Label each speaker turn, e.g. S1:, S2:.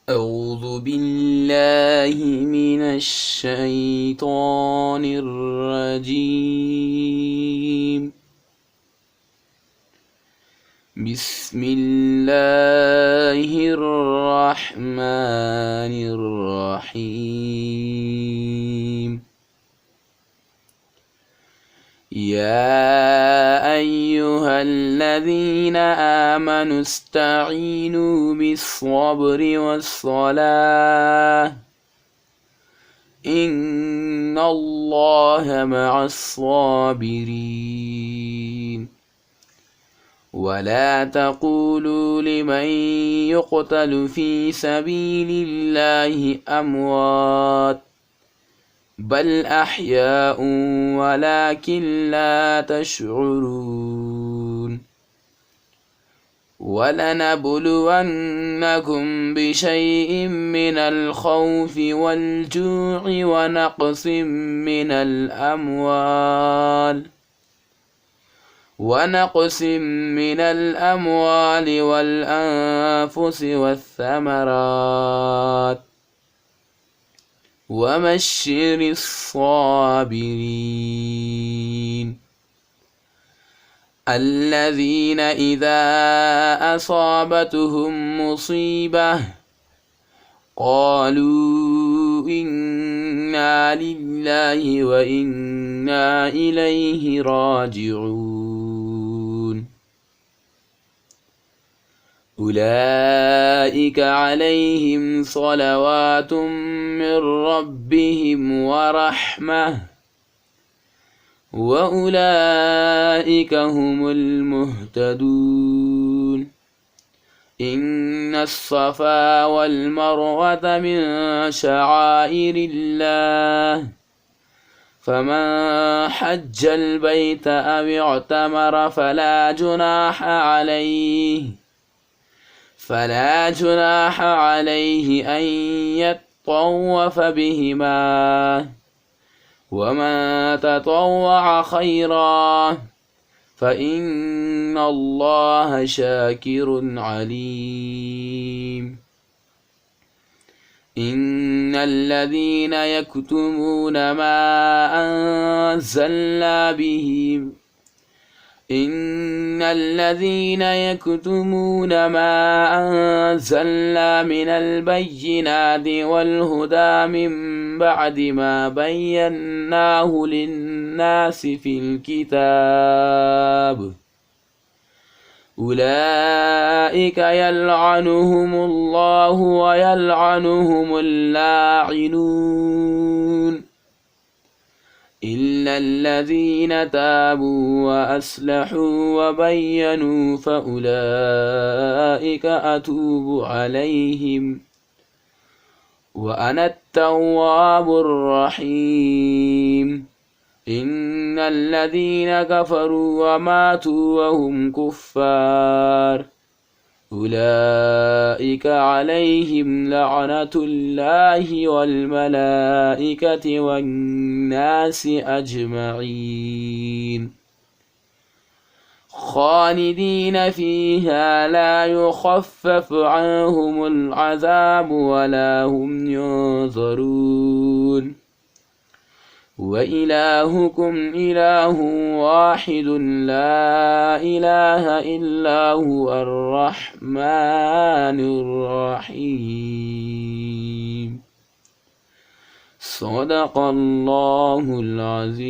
S1: أعوذ بالله من الشيطان الرجيم. بسم الله الرحمن الرحيم. يا أيها الذين آمنوا استعينوا بالصبر والصلاة إن الله مع الصابرين. ولا تقولوا لمن يقتل في سبيل الله أموات بل أحياء ولكن لا تشعرون. ولنبلونكم بشيء من الخوف والجوع ونقص من الأموال والأنفس والثمرات وبشر الصابرين الذين إذا أصابتهم مصيبة قالوا إنا لله وإنا إليه راجعون. أولئك عليهم صلوات من ربهم ورحمة وأولئك هم المهتدون. إن الصفا والمروة من شعائر الله فمن حج البيت أو اعتمر فلا جناح عليه أن يطوف بهما ومن تطوع خيرا فإن الله شاكر عليم. إن الذين يكتمون ما أنزلنا من البينات والهدى من بعد ما بيناه للناس في الكتاب أولئك يلعنهم الله ويلعنهم اللاعنون إلا الذين تابوا وأصلحوا وبينوا فأولئك أتوب عليهم وأنا التواب الرحيم. إن الذين كفروا وماتوا وهم كفار أولئك عليهم لعنة الله والملائكة والناس أجمعين خالدين فيها لا يخفف عنهم العذاب ولا هم ينظرون. وإلهكم إله واحد لا إله إلا هو الرحمن الرحيم. صدق الله العظيم.